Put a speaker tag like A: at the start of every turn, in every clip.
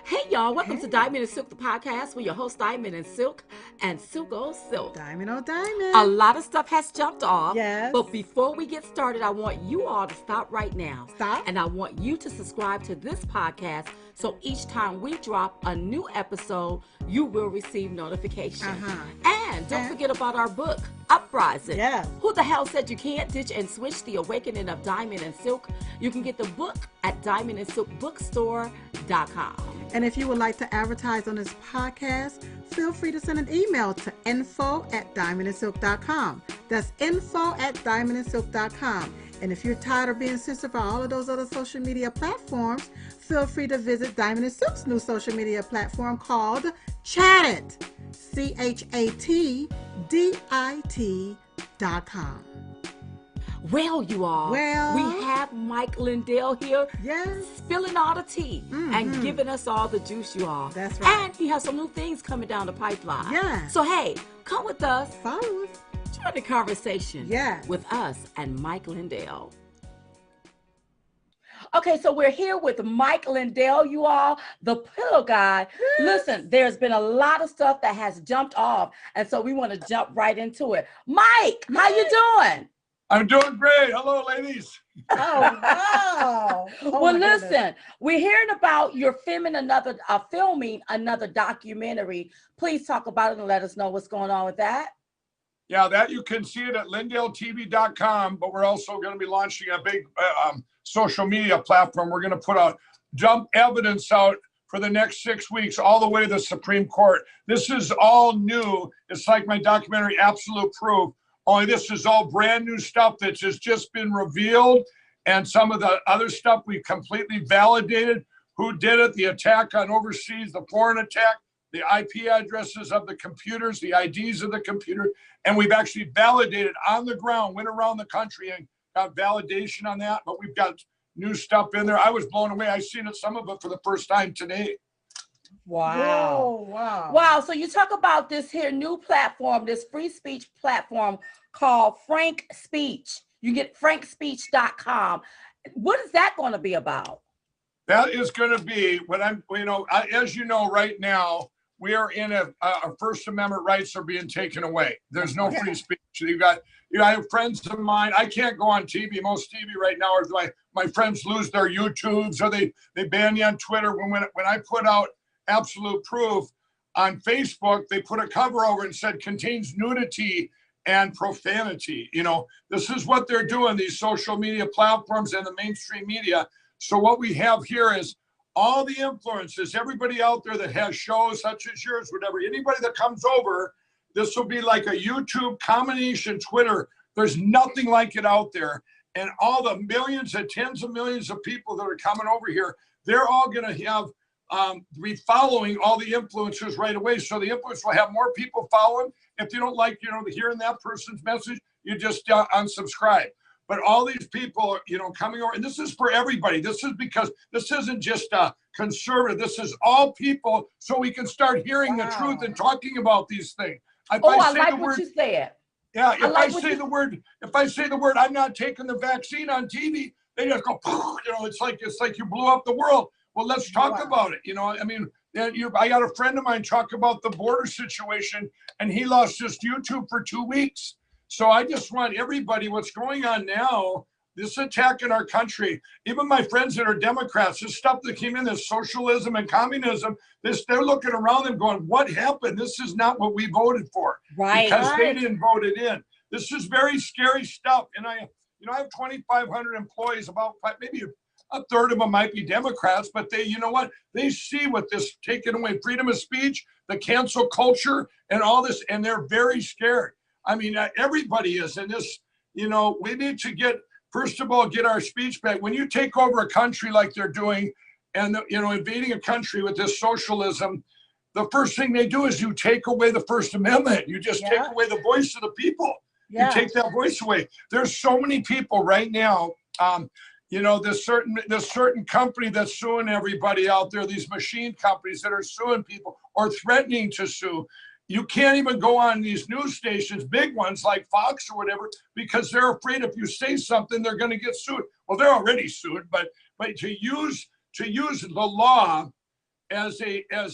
A: Hey y'all, welcome to Diamond and Silk, the podcast with your host Diamond and Silk and Silk oh Silk.
B: Diamond oh
A: A
B: diamond.
A: lot of stuff has jumped off,
B: Yes.
A: but before we get started, I want you all to stop right now.
B: Stop.
A: And I want you to subscribe to this podcast so each time we drop a new episode, you will receive notification. And don't forget about our book, Uprising.
B: Yeah.
A: Who the hell said you can't ditch and switch the awakening of Diamond and Silk? You can get the book at diamondandsilkbookstore.com.
B: And if you would like to advertise on this podcast, feel free to send an email to info@diamondandsilk.com. That's info@diamondandsilk.com. And if you're tired of being censored for all of those other social media platforms, feel free to visit Diamond and Silk's new social media platform called Chattit. ChatDit.com.
A: Well, you all, we have Mike Lindell here,
B: Yes.
A: spilling all the tea and giving us all the juice, you all.
B: That's right.
A: And he has some new things coming down the pipeline.
B: Yeah.
A: So, hey, come with us,
B: Follow us.
A: join the conversation
B: Yeah.
A: with us and Mike Lindell. Okay, so we're here with Mike Lindell, you all, the pillow guy. Listen, there's been a lot of stuff that has jumped off, and so we want to jump right into it. Mike, how you doing?
C: I'm doing great. Hello, ladies.
B: Oh, wow. Oh,
A: Well,
B: my
A: listen,
B: goodness.
A: we're hearing about you're filming another documentary. Please talk about it and let us know what's going on with that.
C: Yeah, that you can see it at LindellTV.com, but we're also going to be launching a big social media platform. We're going to put out dump evidence out for the next 6 weeks, all the way to the Supreme Court. This is all new. It's like my documentary, Absolute Proof. Only this is all brand new stuff that has just been revealed. And some of the other stuff we completely validated. Who did it, the attack on overseas, the foreign attack, the IP addresses of the computers, the IDs of the computer. And we've actually validated on the ground, went around the country and got validation on that. But we've got new stuff in there. I was blown away. I seen it, some of it for the first time today.
A: Wow.
B: Whoa, wow.
A: Wow. So you talk about this here new platform, this free speech platform called Frank Speech. You get frankspeech.com. What is that going to be about?
C: That is going to be what as you know, right now, we are in our First Amendment rights are being taken away. There's no free speech. I have friends of mine. I can't go on TV. Most TV right now are my friends lose their YouTubes or they ban you on Twitter. When I put out Absolute Proof on Facebook, they put a cover over and said contains nudity and profanity. This is what they're doing, these social media platforms and the mainstream media. So what we have here is all the influences, everybody out there that has shows such as yours, whatever, anybody that comes over, this will be like a YouTube combination Twitter. There's nothing like it out there. And all the millions and tens of millions of people that are coming over here, they're all going to have be following all the influencers right away. So the influencers will have more people following. If you don't like, hearing that person's message, you just unsubscribe. But all these people, coming over, and this is for everybody. This is because this isn't just conservative. This is all people, so we can start hearing the truth and talking about these things.
A: I like what you said.
C: Yeah, if I say the word, I'm not taking the vaccine on TV, they just go, it's like you blew up the world. Well, let's talk about it. I got a friend of mine talk about the border situation, and he lost his YouTube for 2 weeks. So I just want everybody, what's going on now, this attack in our country, even my friends that are Democrats, this stuff that came in, this socialism and communism, they're looking around them going, what happened? This is not what we voted for.
A: Right.
C: Because they didn't vote it in. This is very scary stuff. And I have 2,500 employees, about maybe a third of them might be Democrats, but they see what this taking away freedom of speech, the cancel culture and all this, and they're very scared. Everybody is in this, we need to first of all, get our speech back. When you take over a country like they're doing and, invading a country with this socialism, the first thing they do is you take away the First Amendment. You just take away the voice of the people. Yeah. You take that voice away. There's so many people right now. This certain company that's suing everybody out there, these machine companies that are suing people or threatening to sue. You can't even go on these news stations, big ones like Fox or whatever, because they're afraid if you say something, they're going to get sued. Well, they're already sued, but to use the law as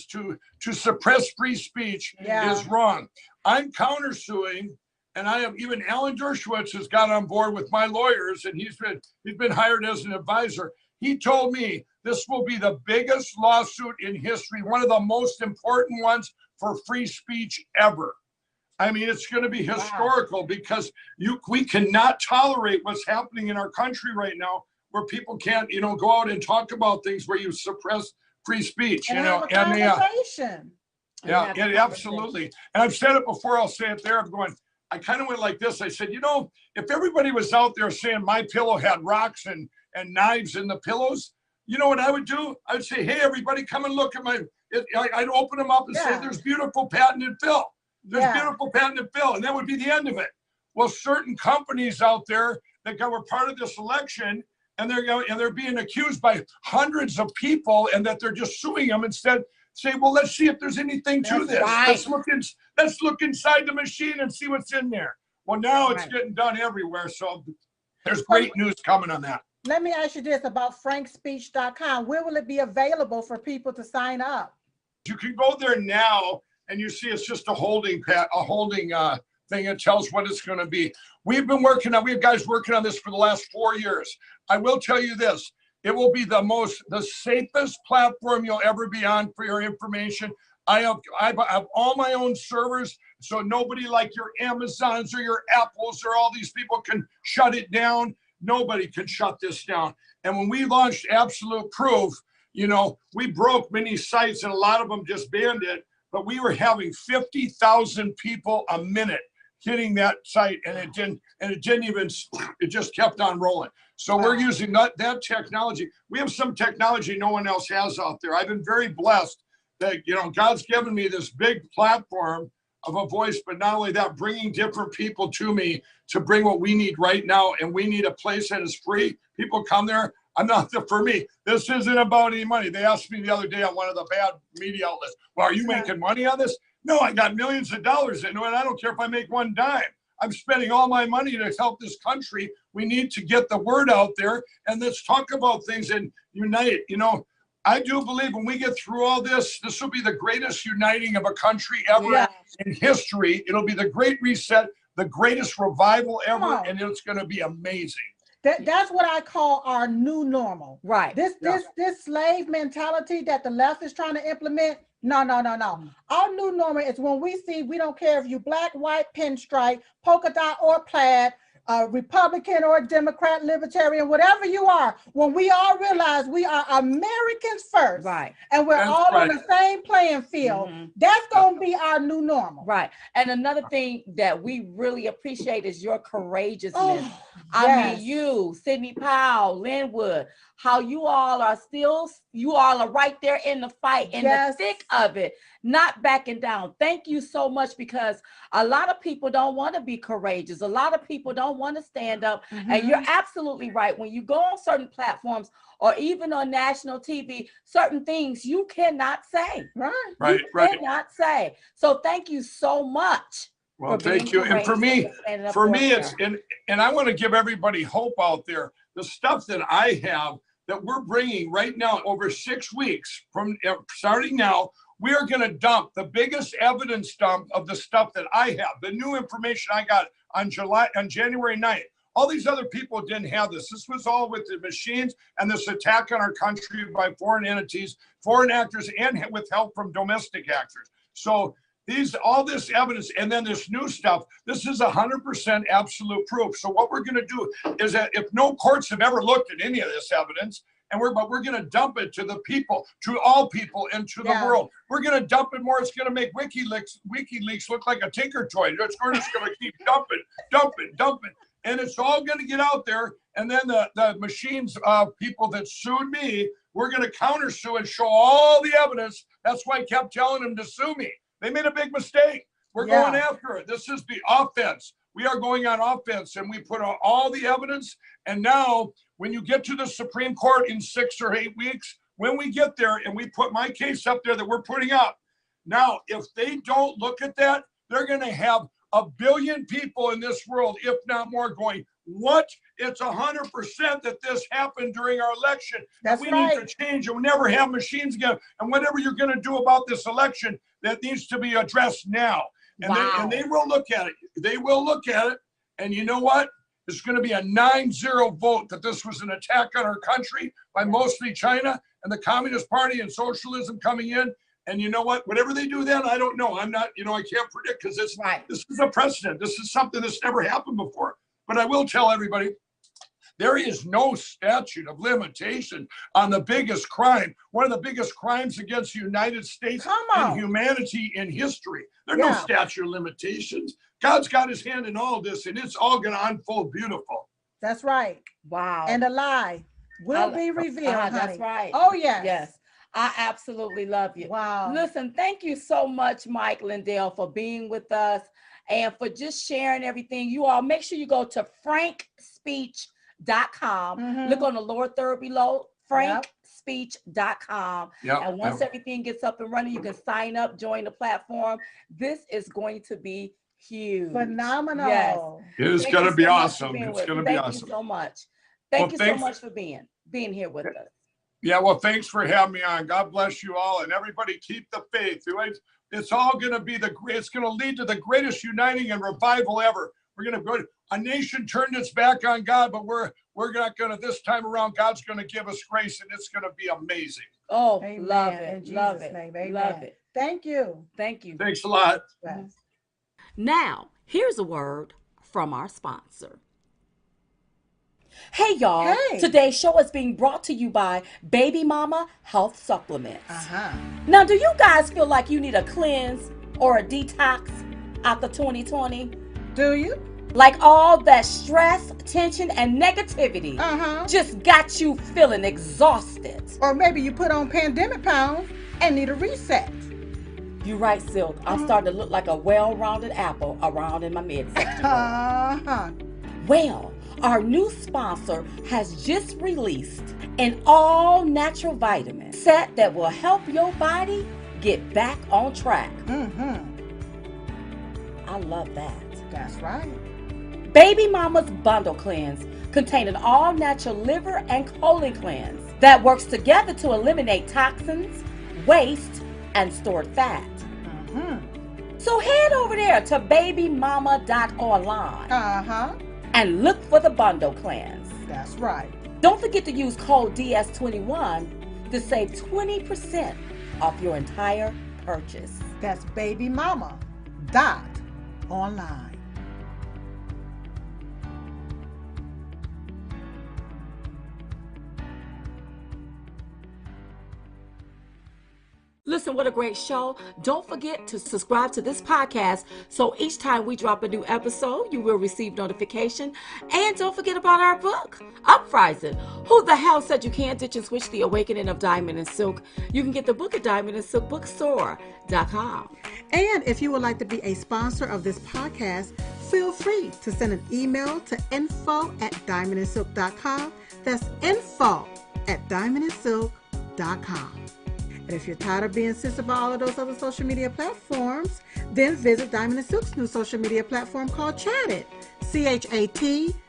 C: to suppress free speech is wrong. I'm countersuing, and I have even Alan Dershowitz has got on board with my lawyers, and he's been hired as an advisor. He told me this will be the biggest lawsuit in history, one of the most important ones for free speech ever. I mean, it's going to be historical because we cannot tolerate what's happening in our country right now, where people can't, go out and talk about things where you suppress free speech.
B: And have a conversation.
C: Yeah, absolutely. And I've said it before. I'll say it there. I kind of went like this. I said, if everybody was out there saying my pillow had rocks and knives in the pillows, you know what I would do? I'd say, hey, everybody, come and look at I'd open them up and say, there's beautiful patented fill. There's beautiful patented fill. And that would be the end of it. Well, certain companies out there that were part of this election, and they're being accused by hundreds of people, and that they're just suing them instead. Say, well, let's see if there's anything to this. Right. Let's look inside the machine and see what's in there. Well, now it's getting done everywhere. So there's great news coming on that.
B: Let me ask you this about frankspeech.com. Where will it be available for people to sign up?
C: You can go there now, and you see it's just a holding thing. It tells what it's going to be. We have guys working on this for the last 4 years. I will tell you this. It will be the safest platform you'll ever be on for your information. I have all my own servers, so nobody like your Amazons or your Apples or all these people can shut it down. Nobody can shut this down. And when we launched Absolute Proof, we broke many sites, and a lot of them just banned it, but we were having 50,000 people a minute hitting that site, and it just kept on rolling. So we're using that technology. We have some technology no one else has out there. I've been very blessed that, God's given me this big platform of a voice, but not only that, bringing different people to me to bring what we need right now. And we need a place that is free. People come there. For me, this isn't about any money. They asked me the other day on one of the bad media outlets, well, are you making money on this? No, I got millions of dollars into it. I don't care if I make one dime. I'm spending all my money to help this country. We need to get the word out there, and let's talk about things and unite. I do believe when we get through all this, this will be the greatest uniting of a country ever in history. It'll be the great reset, the greatest revival ever, and it's going to be amazing.
B: That's what I call our new normal.
A: Right.
B: This slave mentality that the left is trying to implement. No. Our new normal is when we don't care if you black, white, pinstripe, polka dot, or plaid, Republican or Democrat, Libertarian, whatever you are, when we all realize we are Americans first,
A: right,
B: and we're all on the same playing field, that's going to be our new normal.
A: Right. And another thing that we really appreciate is your courageousness. I mean, you, Sidney Powell, Linwood, how you all are right there in the fight, in the thick of it, not backing down. Thank you so much, because a lot of people don't want to be courageous. A lot of people don't want to stand up. And you're absolutely right. When you go on certain platforms or even on national TV, certain things you cannot say.
C: Right.
A: Cannot say. So thank you so much.
C: Well, thank you. And for me, it's, and I want to give everybody hope out there. The stuff that I have that we're bringing right now over 6 weeks from starting now, we are going to dump the biggest evidence dump of the stuff that I have, the new information I got on January 9th. All these other people didn't have this. This was all with the machines and this attack on our country by foreign entities, foreign actors, and with help from domestic actors. So all this evidence, and then this new stuff, this is 100% absolute proof. So what we're going to do is that if no courts have ever looked at any of this evidence, but we're going to dump it to the people, to all people, and to the world. We're going to dump it more. It's going to make WikiLeaks look like a tinker toy. We're just going to keep dumping. And it's all going to get out there. And then the machines, people that sued me, we're going to countersue and show all the evidence. That's why I kept telling them to sue me. They made a big mistake. We're going after it. This is the offense. We are going on offense, and we put out all the evidence. And now, when you get to the Supreme Court in 6 or 8 weeks, when we get there and we put my case up there that we're putting up, now, if they don't look at that, they're going to have 1 billion people in this world, if not more, going, what? It's 100% that this happened during our election.
B: That's
C: we
B: right.
C: need to change it. We'll never have machines again. And whatever you're going to do about this election, that needs to be addressed now. And,
A: Wow.
C: they will look at it. They will look at it. And you know what? It's going to be a 9-0 vote that this was an attack on our country by mostly China and the Communist Party and socialism coming in. And you know what? Whatever they do then, I don't know. I'm not, I can't predict because this is a precedent. This is something that's never happened before. But I will tell everybody, there is no statute of limitation on the biggest crime, one of the biggest crimes against the United States and humanity in history. There's no statute of limitations. God's got his hand in all this, and it's all going to unfold beautiful.
B: That's right.
A: Wow.
B: And a lie will be revealed, honey.
A: That's right.
B: Oh, yes.
A: Yes. I absolutely love you.
B: Wow.
A: Listen, thank you so much, Mike Lindell, for being with us and for just sharing everything. You all make sure you go to frankspeech.com. Look on the lower third below, frankspeech.com. And once everything gets up and running, you can sign up, join the platform. This is going to be huge.
B: Phenomenal.
A: Yes.
C: It is going to be awesome. It's going to be awesome.
A: Thank you so much. Thank you so much for being here with us.
C: Yeah, well, thanks for having me on. God bless you all, and everybody keep the faith. It's all going to be it's going to lead to the greatest uniting and revival ever. We're going to go. A nation turned its back on God, but we're not going to. This time around, God's going to give us grace, and it's going to be amazing.
A: Oh,
B: amen.
A: Love it,
B: in Jesus'
A: love it,
B: name. Amen.
A: love it.
B: Thank you.
A: Thank you.
C: Thanks a lot.
B: Yes.
A: Now, here's a word from our sponsor. Hey, y'all.
B: Hey.
A: Today's show is being brought to you by Baby Mama Health Supplements.
B: Uh-huh.
A: Now, do you guys feel like you need a cleanse or a detox after 2020?
B: Do you?
A: Like all that stress, tension, and negativity just got you feeling exhausted.
B: Or maybe you put on pandemic pounds and need a reset.
A: You're right, Silk. I'm starting to look like a well-rounded apple around in my midsection. Well, our new sponsor has just released an all-natural vitamin set that will help your body get back on track. I love that.
B: That's right.
A: Baby Mama's Bundle Cleanse contains an all-natural liver and colon cleanse that works together to eliminate toxins, waste, and stored fat. So head over there to babymama.online and look for the Bundle Cleanse.
B: That's right.
A: Don't forget to use code DS21 to save 20% off your entire purchase.
B: That's babymama.online.
A: Listen, what a great show. Don't forget to subscribe to this podcast so each time we drop a new episode, you will receive notification. And don't forget about our book, Uprising. Who the hell said you can't ditch and switch the awakening of Diamond and Silk? You can get the book at diamondandsilkbookstore.com.
B: And if you would like to be a sponsor of this podcast, feel free to send an email to info@diamondandsilk.com. That's info@diamondandsilk.com. And if you're tired of being censored by all of those other social media platforms, then visit Diamond and Silk's new social media platform called Chatdit,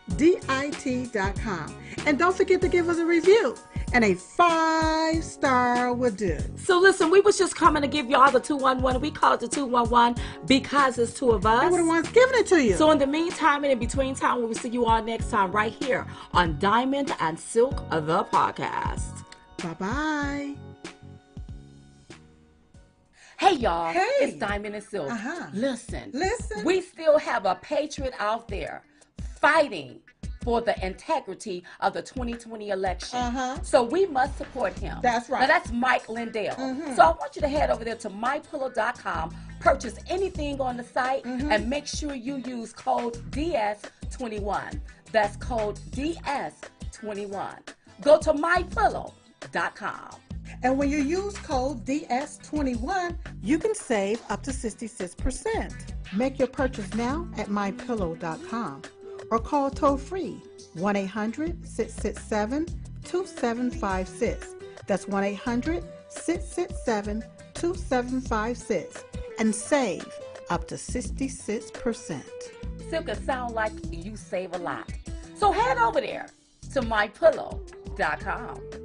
B: ChatDit.com. And don't forget to give us a review, and a 5-star would do.
A: So listen, we was just coming to give y'all the 211. We call it the 211 because it's two of us.
B: They were the ones giving it to you.
A: So in the meantime and in between time, we will see you all next time right here on Diamond and Silk, the podcast.
B: Bye-bye.
A: Hey, y'all.
B: Hey.
A: It's Diamond and Silk. Listen.
B: Listen.
A: We still have a patriot out there fighting for the integrity of the 2020 election. So we must support him.
B: That's right.
A: Now, that's Mike Lindell. So I want you to head over there to mypillow.com, purchase anything on the site, and make sure you use code DS21. That's code DS21. Go to mypillow.com.
B: And when you use code DS21, you can save up to 66%. Make your purchase now at mypillow.com or call toll-free 1-800-667-2756. That's 1-800-667-2756 and save up to 66%.
A: Silk, it sound like you save a lot. So head over there to mypillow.com.